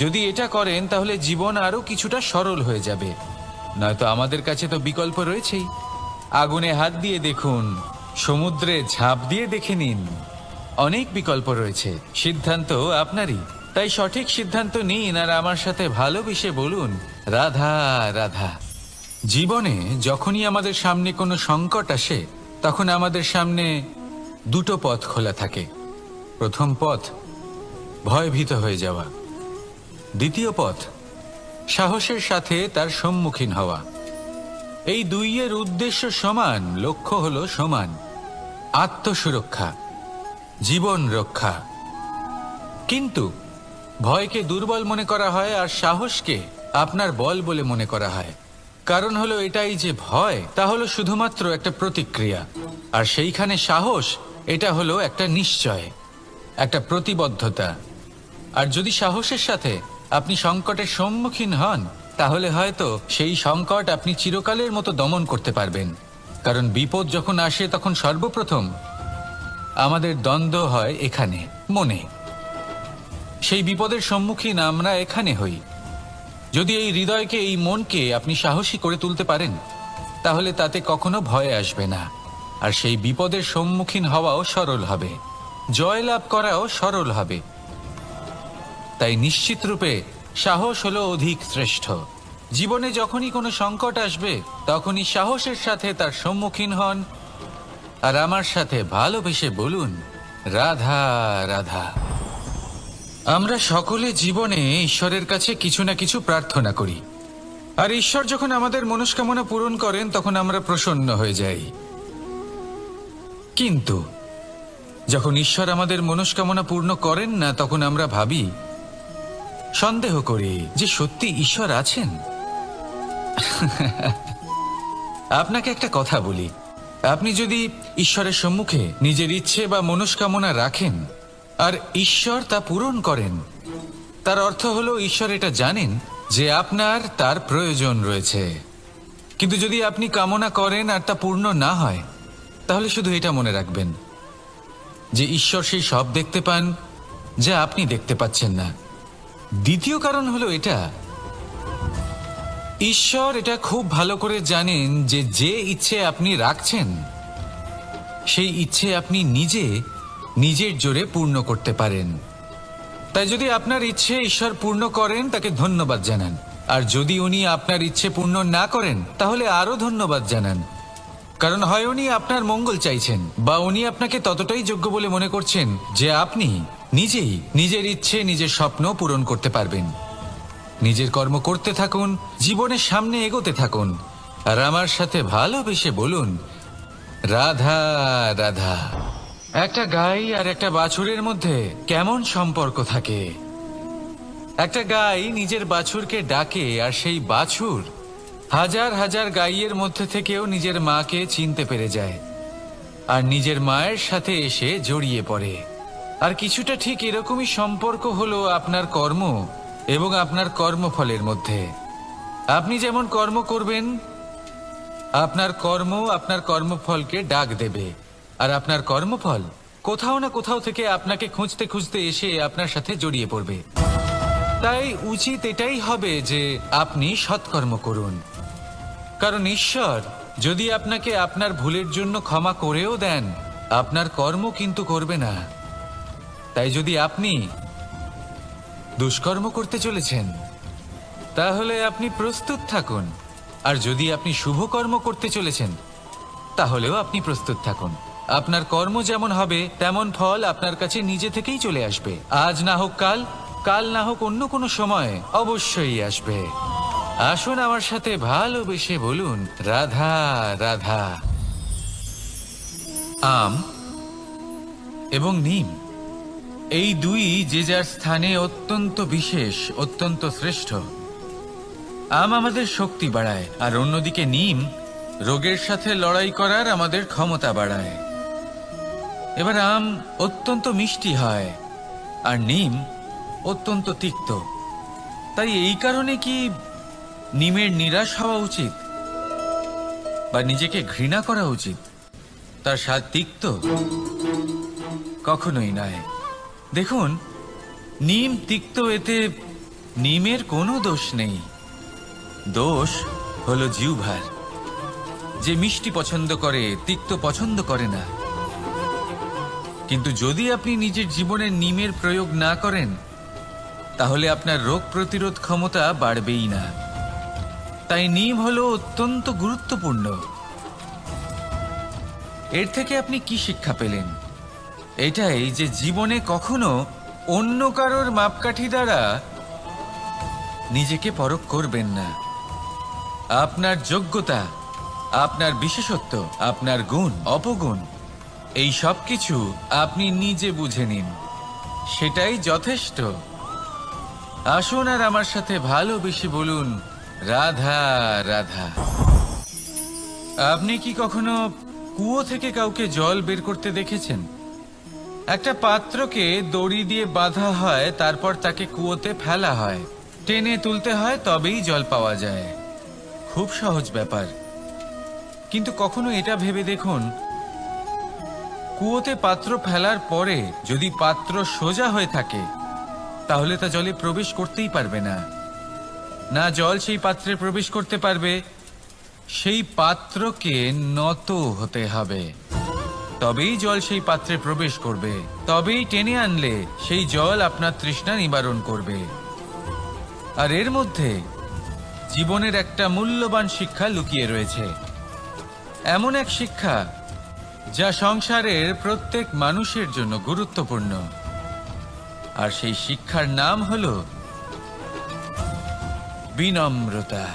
Speaker 1: যদি এটা করেন তাহলে জীবন আরো কিছুটা সরল হয়ে যাবে। নয়তো আমাদের কাছে তো বিকল্প রয়েছেই। আগুনে হাত দিয়ে দেখুন, সমুদ্রে ঝাঁপ দিয়ে দেখে নিন, অনেক বিকল্প রয়েছে। সিদ্ধান্ত আপনারই। তাই সঠিক সিদ্ধান্ত নিন আর আমার সাথে ভালোবেসে বলুন, রাধা রাধা। জীবনে যখনই আমাদের সামনে কোনো সংকট আসে, তখন আমাদের সামনে দুটো পথ খোলা থাকে। প্রথম পথ ভয়ভীত হয়ে যাওয়া, দ্বিতীয় পথ সাহসের সাথে তার সম্মুখীন হওয়া। এই দুইয়ের উদ্দেশ্য সমান, লক্ষ্য হলো সমান, আত্মসুরক্ষা, জীবন রক্ষা। কিন্তু ভয়কে দুর্বল মনে করা হয় আর সাহসকে আপনার বল বলে মনে করা হয়। কারণ হলো এটাই যে ভয় তা হলো শুধুমাত্র একটা প্রতিক্রিয়া, আর সেইখানে সাহস এটা হলো একটা নিশ্চয়, একটা প্রতিবদ্ধতা। আর যদি সাহসের সাথে আপনি সংকটের সম্মুখীন হন, তাহলে হয়তো সেই সংকট আপনি চিরকালের মতো দমন করতে পারবেন। কারণ বিপদ যখন আসে তখন সর্বপ্রথম আমাদের দ্বন্দ্ব হয় এখানে, মনে। সেই বিপদের সম্মুখীন আমরা এখানে হই। যদি এই হৃদয়কে, এই মনকে আপনি সাহসী করে তুলতে পারেন, তাহলে তাতে কখনো ভয় আসবে না। আর সেই বিপদের সম্মুখীন হওয়াও সরল হবে, জয়লাভ করাও সরল হবে। তাই নিশ্চিত রূপে সাহস হলো অধিক শ্রেষ্ঠ। জীবনে যখনই কোনো সংকট আসবে, তখনই সাহসের সাথে তার সম্মুখীন হন। আর আমার সাথে ভালোবেসে বলুন, রাধা রাধা। আমরা সকলে জীবনে ঈশ্বরের কাছে কিছু না কিছু প্রার্থনা করি, আর ঈশ্বর যখন আমাদের মনস্কামনা পূরণ করেন তখন আমরা প্রসন্ন হয়ে যাই। কিন্তু যখন ঈশ্বর আমাদের মনস্কামনা পূর্ণ করেন না, তখন আমরা ভাবি, সন্দেহ করি যে সত্যি ঈশ্বর আছেন। আপনাকে একটা কথা বলি, আপনি যদি ঈশ্বরের সম্মুখে নিজের ইচ্ছে বা মনস্কামনা রাখেন আর ঈশ্বর তা পূরণ করেন, তার অর্থ হলো ঈশ্বর এটা জানেন যে আপনার তার প্রয়োজন রয়েছে। কিন্তু যদি আপনি কামনা করেন আর তা পূর্ণ না হয়, তাহলে শুধু এটা মনে রাখবেন যে ঈশ্বর সেই সব দেখতে পান যা আপনি দেখতে পাচ্ছেন না। দ্বিতীয় কারণ হলো এটা, ঈশ্বর এটা খুব ভালো করে জানেন যে যে ইচ্ছে আপনি রাখছেন, সেই ইচ্ছে আপনি নিজের জোরে পূর্ণ করতে পারেন। তাই যদি আপনার ইচ্ছে ঈশ্বর পূর্ণ করেন, তাকে ধন্যবাদ জানান। আর যদি উনি আপনার ইচ্ছে পূর্ণ না করেন, তাহলে আরো ধন্যবাদ জানান। কারণ হয় উনি আপনার মঙ্গল চাইছেন, বা উনি আপনাকে ততটাই যোগ্য বলে মনে করছেন যে আপনি নিজেই নিজের ইচ্ছে, নিজের স্বপ্ন পূরণ করতে পারবেন। নিজের কর্ম করতে থাকুন, জীবনের সামনে এগোতে থাকুন, আর আমার সাথে ভালোবেসে বলুন, রাধা রাধা। একটা গাই আর একটা বাছুরের মধ্যে কেমন সম্পর্ক থাকে? একটা গাই নিজের বাছুরকে ডাকে, আর সেই বাছুর হাজার হাজার গাইয়ের মধ্যে থেকেও নিজের মাকে চিনতে পেরে যায় আর নিজের মায়ের সাথে এসে জড়িয়ে পড়ে। আর কিছুটা ঠিক এরকমই সম্পর্ক হলো আপনার কর্ম এবং আপনার কর্মফলের মধ্যে। আপনি যেমন কর্ম করবেন, আপনার কর্ম আপনার কর্মফলকে ডাক দেবে, আর আপনার কর্মফল কোথাও না কোথাও থেকে আপনাকে খুঁজতে খুঁজতে এসে আপনার সাথে জড়িয়ে পড়বে। তাই উচিত এটাই হবে যে আপনি সৎকর্ম করুন। কারণ ঈশ্বর যদি আপনাকে আপনার ভুলের জন্য ক্ষমা করেও দেন, আপনার কর্ম কিন্তু করবে না। তাই যদি আপনি দুষ্কর্ম করতে চলেছেন, তাহলে আপনি প্রস্তুত থাকুন। আর যদি আপনি শুভ কর্ম করতে চলেছেন, তাহলেও আপনি প্রস্তুত থাকুন। আপনার কর্ম যেমন হবে, তেমন ফল আপনার কাছে নিজে থেকেই চলে আসবে। আজ না হোক কাল, কাল না হোক অন্য কোনো সময়, অবশ্যই আসবে। আসুন আমার সাথে ভালোবেসে বলুন, রাধা রাধা। আম এবং নিম, এই দুই যে যার স্থানে অত্যন্ত বিশেষ, অত্যন্ত শ্রেষ্ঠ। আম আমাদের শক্তি বাড়ায়, আর অন্যদিকে নিম রোগের সাথে লড়াই করার আমাদের ক্ষমতা বাড়ায়। এবার আম অত্যন্ত মিষ্টি হয় আর নিম অত্যন্ত তিক্ত। তাই এই কারণে কি নিমের নিরাশ হওয়া উচিত বা নিজেকে ঘৃণা করা উচিত? তার স্বাদ তিক্ত? কখনোই নয়। দেখুন, নিম তিক্ত, এতে নিমের কোনো দোষ নেই। দোষ হলো জিহ্বার, যে মিষ্টি পছন্দ করে, তিক্ত পছন্দ করে না। কিন্তু যদি আপনি নিজের জীবনে নিমের প্রয়োগ না করেন, তাহলে আপনার রোগ প্রতিরোধ ক্ষমতা বাড়বেই না। তাই নিম হলো অত্যন্ত গুরুত্বপূর্ণ। এর থেকে আপনি কি শিক্ষা পেলেন? এটাই যে জীবনে কখনো অন্য কারোর মাপকাঠি দ্বারা নিজেকে পরখ করবেন না। আপনার যোগ্যতা, আপনার বিশেষত্ব, আপনার গুণ, অপগুণ, এই সব কিছু আপনি নিজে বুঝে নিন, সেটাই যথেষ্ট। আসুন আর আমার সাথে ভালোবেসে বলুন, রাধা রাধা। আপনি কি কখনো কুয়ো থেকে কাউকে জল বের করতে দেখেছেন? একটা পাত্রকে দড়ি দিয়ে বাঁধা হয়, তারপর তাকে কুয়োতে ফেলা হয়, টেনে তুলতে হয়, তবেই জল পাওয়া যায়। খুব সহজ ব্যাপার। কিন্তু কখনো এটা ভেবে দেখুন, কুয়োতে পাত্র ফেলার পরে যদি পাত্র সোজা হয়ে থাকে তাহলে তা জলে প্রবেশ করতেই পারবে না। না জল সেই পাত্রে প্রবেশ করতে পারবে, সেই পাত্রকে নত হতে হবে, তবেই জল সেই পাত্রে প্রবেশ করবে, তবেই টেনে আনলে সেই জল আপনার তৃষ্ণা নিবারণ করবে। আর এর মধ্যে জীবনের একটা মূল্যবান শিক্ষা লুকিয়ে রয়েছে, এমন এক শিক্ষা যা সংসারের প্রত্যেক মানুষের জন্য গুরুত্বপূর্ণ। আর সেই শিক্ষার নাম হলো বিনম্রতা।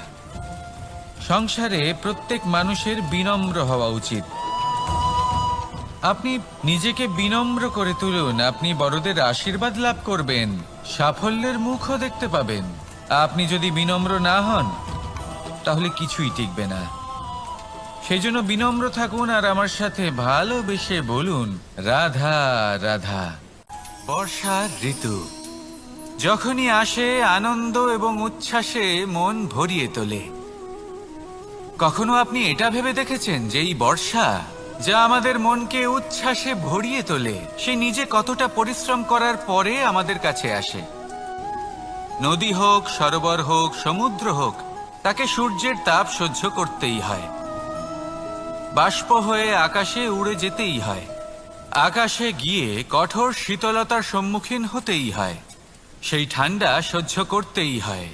Speaker 1: সংসারে প্রত্যেক মানুষের বিনম্র হওয়া উচিত। আপনি নিজেকে বিনম্র করে তুলুন, আপনি বড়দের আশীর্বাদ লাভ করবেন, সাফল্যের মুখও দেখতে পাবেন। আপনি যদি বিনম্র না হন তাহলে কিছুই টিকবে না। সেই জন্য বিনম্র থাকুন আর আমার সাথে ভালোবেসে বলুন, রাধা রাধা। বর্ষার ঋতু যখনই আসে আনন্দ এবং উচ্ছ্বাসে মন ভরিয়ে তোলে। কখনো আপনি এটা ভেবে দেখেছেন যে এই বর্ষা যা আমাদের মনকে উচ্ছ্বাসে ভরিয়ে তোলে, সে নিজে কতটা পরিশ্রম করার পরে আমাদের কাছে আসে? নদী হোক, সরোবর হোক, সমুদ্র হোক, তাকে সূর্যের তাপ সহ্য করতেই হয়, বাষ্প হয়ে আকাশে উড়ে যেতেই হয়, আকাশে গিয়ে কঠোর শীতলতার সম্মুখীন হতেই হয়, সেই ঠান্ডা সহ্য করতেই হয়।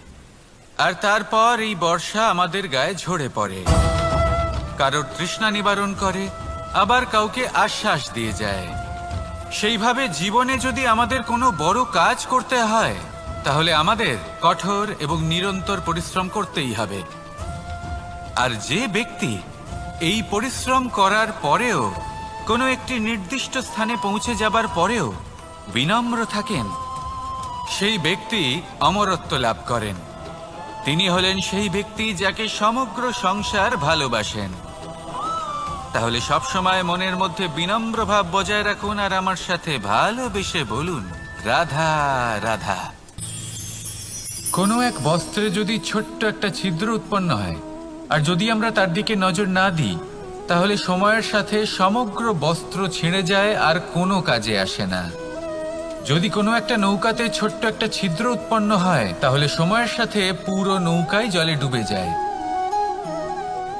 Speaker 1: আর তারপর এই বর্ষা আমাদের গায়ে ঝরে পড়ে, কারোর তৃষ্ণা নিবারণ করে, আবার কাউকে আশ্বাস দিয়ে যায়। সেইভাবে জীবনে যদি আমাদের কোনো বড় কাজ করতে হয় তাহলে আমাদের কঠোর এবং নিরন্তর পরিশ্রম করতেই হবে। আর যে ব্যক্তি এই পরিশ্রম করার পরেও কোনো একটি নির্দিষ্ট স্থানে পৌঁছে যাবার পরেও বিনম্র থাকেন, সেই ব্যক্তি অমরত্ব লাভ করেন। তিনি হলেন সেই ব্যক্তি যাকে সমগ্র সংসার ভালোবাসেন। তাহলে সবসময় মনের মধ্যে বিনম্র ভাব বজায় রাখুন আর আমার সাথে ভালোবেসে বলুন, রাধা রাধা। কোনো এক বস্ত্রে যদি ছোট্ট একটা ছিদ্র উৎপন্ন হয় আর যদি আমরা তার দিকে নজর না দিই তাহলে সময়ের সাথে সমগ্র বস্ত্র ছিঁড়ে যায় আর কোনো কাজে আসে না। যদি কোনো একটা নৌকাতে ছোট্ট একটা ছিদ্র উৎপন্ন হয় তাহলে সময়ের সাথে পুরো নৌকাই জলে ডুবে যায়।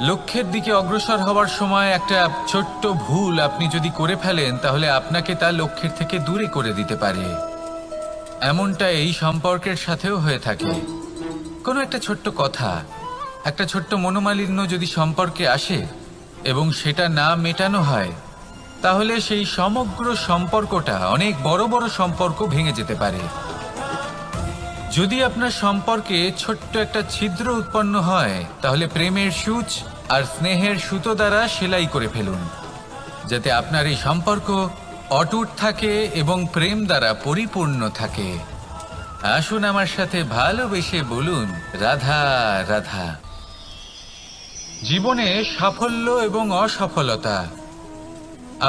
Speaker 1: লক্ষ্যের দিকে অগ্রসর হওয়ার সময় একটা ছোট্ট ভুল আপনি যদি করে ফেলেন তাহলে আপনাকে তা লক্ষ্যের থেকে দূরে করে দিতে পারে। এমনটা এই সম্পর্কের সাথেও হয়ে থাকে। কোনো একটা ছোট্ট কথা, একটা ছোট্ট মনোমালিন্য যদি সম্পর্কে আসে এবং সেটা না মেটানো হয় তাহলে সেই সমগ্র সম্পর্কটা অনেক বড় বড় সম্পর্ক ভেঙে যেতে পারে। যদি আপনার সম্পর্কে ছোট্ট একটা ছিদ্র উৎপন্ন হয় তাহলে প্রেমের সূচ আর স্নেহের সুতো দ্বারা সেলাই করে ফেলুন, যাতে আপনার এই সম্পর্ক অটুট থাকে এবং প্রেম দ্বারা পরিপূর্ণ থাকে। আসুন আমার সাথে ভালোবেসে বলুন, রাধা রাধা। জীবনে সাফল্য এবং অসফলতা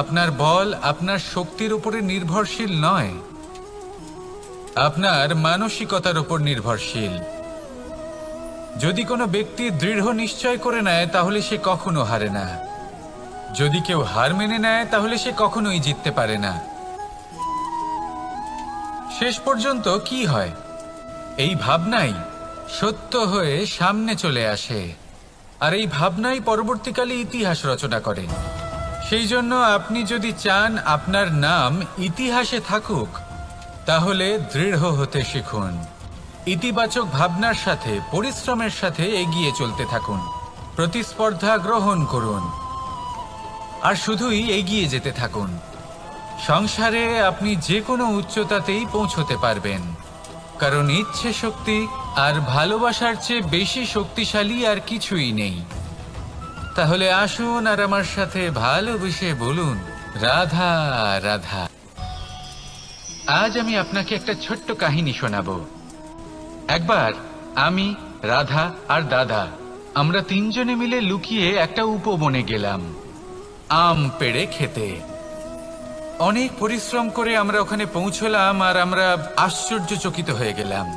Speaker 1: আপনার বল, আপনার শক্তির উপরে নির্ভরশীল নয়, আপনার মানসিকতার উপর নির্ভরশীল। যদি কোনো ব্যক্তি দৃঢ় নিশ্চয় করে নেয় তাহলে সে কখনো হারে না। যদি কেউ হার মেনে নেয় তাহলে সে কখনোই জিততে পারে না। শেষ পর্যন্ত কি হয়? এই ভাবনাই সত্য হয়ে সামনে চলে আসে আর এই ভাবনাই পরবর্তীকালে ইতিহাস রচনা করে। সেই জন্য আপনি যদি চান আপনার নাম ইতিহাসে থাকুক তাহলে দৃঢ় হতে শিখুন। ইতিবাচক ভাবনার সাথে পরিশ্রমের সাথে এগিয়ে চলতে থাকুন, প্রতিস্পর্ধা গ্রহণ করুন আর শুধুই এগিয়ে যেতে থাকুন। সংসারে আপনি যে কোনো উচ্চতাতেই পৌঁছতে পারবেন, কারণ ইচ্ছে শক্তি আর ভালোবাসার চেয়ে বেশি শক্তিশালী আর কিছুই নেই। তাহলে আসুন আর আমার সাথে ভালোবেসে বলুন, রাধা রাধা। আজ আমি আপনাকে একটা ছোট্ট কাহিনী শোনাবো। একবার আমি, রাধা আর দাদা আমরা তিনজনে মিলে লুকিয়ে একটা উপবনে গেলাম আম পেড়ে খেতে। অনেক পরিশ্রম করে আমরা ওখানে পৌঁছলাম আর আমরা আশ্চর্যচকিত হয়ে গেলাম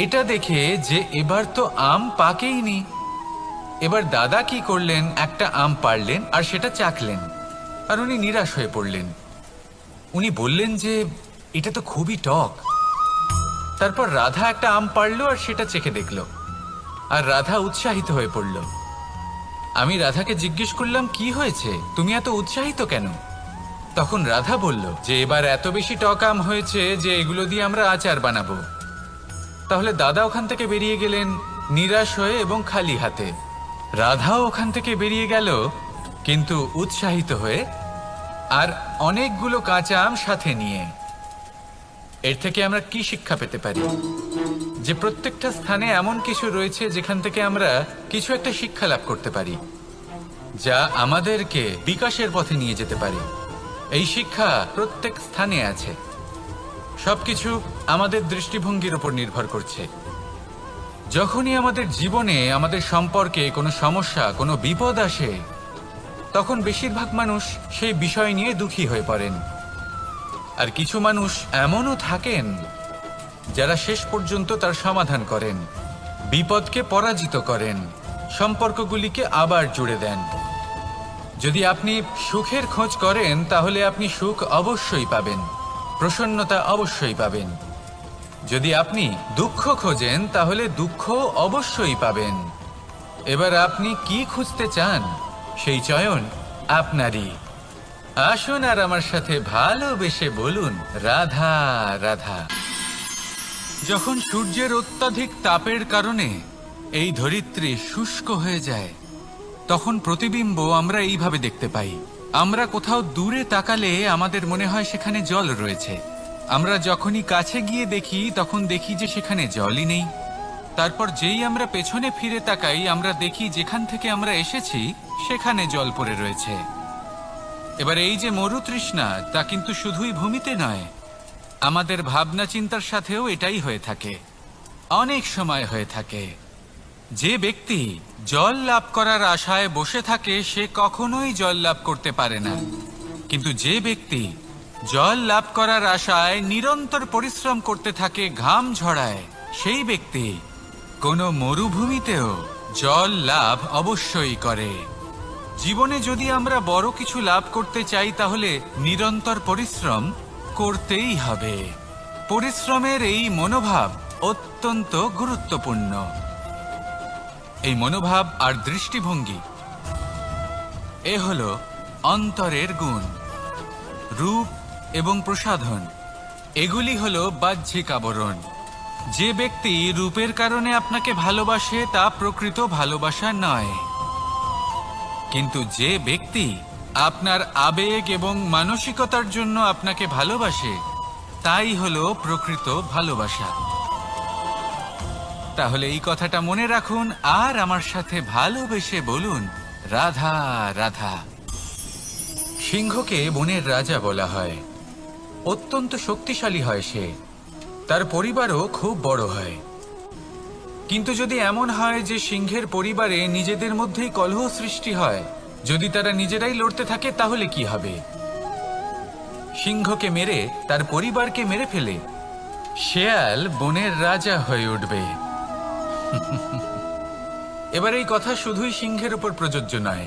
Speaker 1: এটা দেখে যে এবার তো আম পাকেইনি। এবার দাদা কি করলেন, একটা আম পাড়লেন আর সেটা চাখলেন, আর উনি নিরাশ হয়ে পড়লেন। উনি বললেন যে এটা তো খুবই টক। তারপর রাধা একটা আম পাড়লো আর সেটা চেখে দেখলো, আর রাধা উৎসাহিত হয়ে পড়ল। আমি রাধাকে জিজ্ঞেস করলাম, কি হয়েছে, তুমি এত উৎসাহিত কেন? তখন রাধা বলল যে এবার এত বেশি টক আম হয়েছে যে এগুলো দিয়ে আমরা আচার বানাবো। তাহলে দাদা ওখান থেকে বেরিয়ে গেলেন নিরাশ হয়ে এবং খালি হাতে। রাধাও ওখান থেকে বেরিয়ে গেল কিন্তু উৎসাহিত হয়ে, আর অনেকগুলো কাঁচা আম সাথে নিয়ে। এর থেকে আমরা কি শিক্ষা পেতে পারি? যে প্রত্যেকটা স্থানে এমন কিছু রয়েছে যেখান থেকে আমরা কিছু একটা শিক্ষা লাভ করতে পারি, যা আমাদেরকে বিকাশের পথে নিয়ে যেতে পারে। এই শিক্ষা প্রত্যেক স্থানে আছে। সবকিছু আমাদের দৃষ্টিভঙ্গির উপর নির্ভর করছে। যখনই আমাদের জীবনে আমাদের সম্পর্কে কোনো সমস্যা, কোনো বিপদ আসে, তখন বেশিরভাগ মানুষ সেই বিষয় নিয়ে দুঃখী হয়ে পড়েন। আর কিছু মানুষ এমনও থাকেন যারা শেষ পর্যন্ত তার সমাধান করেন, বিপদকে পরাজিত করেন, সম্পর্কগুলিকে আবার জুড়ে দেন। যদি আপনি সুখের খোঁজ করেন তাহলে আপনি সুখ অবশ্যই পাবেন, প্রসন্নতা অবশ্যই পাবেন। যদি আপনি দুঃখ খোঁজেন তাহলে দুঃখ অবশ্যই পাবেন। এবার আপনি কি খুঁজতে চান, সেই চয়ন আপনারই। আসুন আর আমার সাথে ভালোবেসে বলুন, রাধা রাধা। যখন সূর্যের অত্যাধিক তাপের কারণে এই ধরিত্রী শুষ্ক হয়ে যায়, তখন প্রতিবিম্ব আমরা এইভাবে দেখতে পাই। আমরা কোথাও দূরে তাকালে আমাদের মনে হয় সেখানে জল রয়েছে। আমরা যখনই কাছে গিয়ে দেখি তখন দেখি যে সেখানে জলই নেই। তারপর যেই আমরা পেছনে ফিরে তাকাই আমরা দেখি যেখান থেকে আমরা এসেছি সেখানে জল পড়ে রয়েছে। এবার এই যে মরুতৃষ্ণা, তা কিন্তু শুধুই ভূমিতে নয়, আমাদের ভাবনা চিন্তার সাথেও এটাই হয়ে থাকে, অনেক সময় হয়ে থাকে। যে ব্যক্তি জল লাভ করার আশায় বসে থাকে সে কখনোই জল লাভ করতে পারে না। কিন্তু যে ব্যক্তি জল লাভ করার আশায় নিরন্তর পরিশ্রম করতে থাকে, ঘাম ঝরায়, সেই ব্যক্তি কোনো মরুভূমিতেও জল লাভ অবশ্যই করে। জীবনে যদি আমরা বড় কিছু লাভ করতে চাই তাহলে নিরন্তর পরিশ্রম করতেই হবে। পরিশ্রমের এই মনোভাব অত্যন্ত গুরুত্বপূর্ণ। এই মনোভাব আর দৃষ্টিভঙ্গি এ হলো অন্তরের গুণ। রূপ এবং প্রসাধন এগুলি হলো বাহ্যিক আবরণ। যে ব্যক্তি রূপের কারণে আপনাকে ভালোবাসে তা প্রকৃত ভালোবাসা নয়, কিন্তু যে ব্যক্তি আপনার আবেগ এবং মানসিকতার জন্য আপনাকে ভালোবাসে তাই হলো প্রকৃত ভালোবাসা। তাহলে এই কথাটা মনে রাখুন আর আমার সাথে ভালোবেসে বলুন, রাধা রাধা। সিংহকে বনের রাজা বলা হয়। অত্যন্ত শক্তিশালী হয় সে, তার পরিবারও খুব বড় হয়। কিন্তু যদি এমন হয় যে সিংহের পরিবারে নিজেদের মধ্যেই কলহ সৃষ্টি হয়, যদি তারা নিজেরাই লড়তে থাকে, তাহলে কি হবে? সিংহকে মেরে তার পরিবারকে মেরে ফেলে শেয়াল বনের রাজা হয়ে উঠবে। এবার এই কথা শুধুই সিংহের উপর প্রযোজ্য নয়,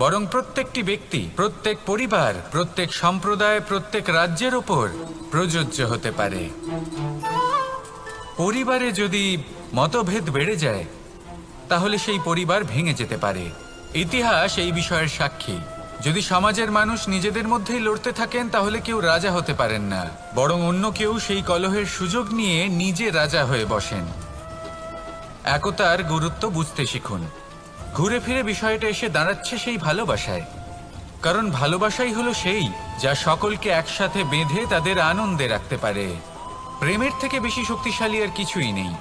Speaker 1: বরং প্রত্যেকটি ব্যক্তি, প্রত্যেক পরিবার, প্রত্যেক সম্প্রদায়, প্রত্যেক রাজ্যের ওপর প্রযোজ্য হতে পারে। পরিবারে যদি মতভেদ বেড়ে যায় তাহলে সেই পরিবার ভেঙে যেতে পারে। ইতিহাস এই বিষয়ের সাক্ষী। যদি সমাজের মানুষ নিজেদের মধ্যেই লড়তে থাকেন তাহলে কেউ রাজা হতে পারেন না, বরং অন্য কেউ সেই কলহের সুযোগ নিয়ে নিজে রাজা হয়ে বসেন। একতার গুরুত্ব বুঝতে শিখুন। ঘুরে ফিরে বিষয়টা এসে দাঁড়াচ্ছে সেই ভালোবাসায়, কারণ ভালোবাসাই হলো সেই যা সকলকে একসাথে বেঁধে তাদের আনন্দে রাখতে পারে। প্রেমের থেকে বেশি শক্তিশালী আর কিছুই নেই।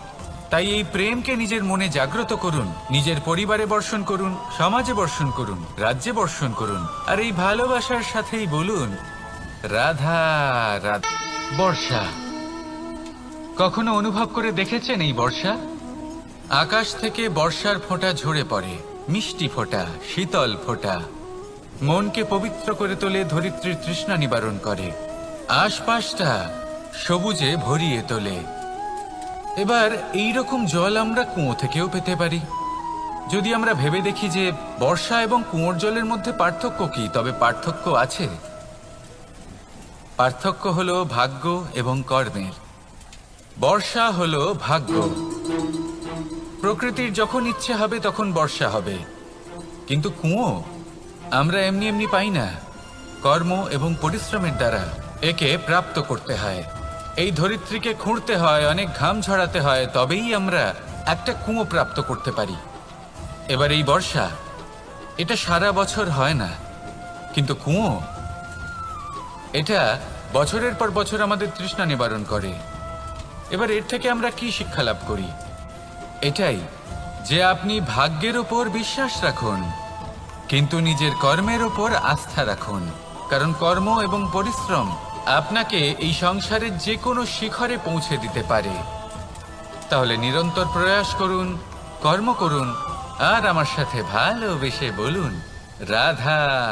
Speaker 1: তাই এই প্রেমকে নিজের মনে জাগ্রত করুন, নিজের পরিবারে বর্ষণ করুন, সমাজে বর্ষণ করুন, রাজ্যে বর্ষণ করুন, আর এই ভালোবাসার সাথেই বলুন, রাধা রাধা। বর্ষা কখনো অনুভব করে দেখেছেন এই বর্ষা? আকাশ থেকে বর্ষার ফোঁটা ঝরে পড়ে, মিষ্টি ফোঁটা, শীতল ফোঁটা। মনকে পবিত্র করে তোলে, ধরিত্রীর তৃষ্ণা নিবারণ করে, আশপাশটা সবুজে ভরিয়ে তোলে। এবার এই রকম জল আমরা কুয়ো থেকেও পেতে পারি। যদি আমরা ভেবে দেখি যে বর্ষা এবং কুয়োর জলের মধ্যে পার্থক্য কি, তবে পার্থক্য আছে। পার্থক্য হলো ভাগ্য এবং কর্মের। বর্ষা হলো ভাগ্য। প্রকৃতির যখন ইচ্ছে হবে তখন বর্ষা হবে, কিন্তু কুয়ো আমরা এমনি এমনি পাই না। কর্ম এবং পরিশ্রমের দ্বারা একে প্রাপ্ত করতে হয়। এই ধরিত্রীকে খুঁড়তে হয়, অনেক ঘাম ঝরাতে হয়, তবেই আমরা একটা কুয়ো প্রাপ্ত করতে পারি। এবার এই বর্ষা, এটা সারা বছর হয় না, কিন্তু কুয়ো এটা বছরের পর বছর আমাদের তৃষ্ণা নিবারণ করে। এবার এর থেকে আমরা কি শিক্ষা লাভ করি? এটাই যে আপনি ভাগ্যের ওপর বিশ্বাস রাখুন, কিন্তু নিজের কর্মের ওপর আস্থা রাখুন। কারণ কর্ম এবং পরিশ্রম আপনাকে এই সংসারের যে কোনো শিখরে পৌঁছে দিতে পারে। তাহলে নিরন্তর প্রয়াস করুন, কর্ম করুন, আর আমার সাথে ভালোবেসে বলুন রাধা।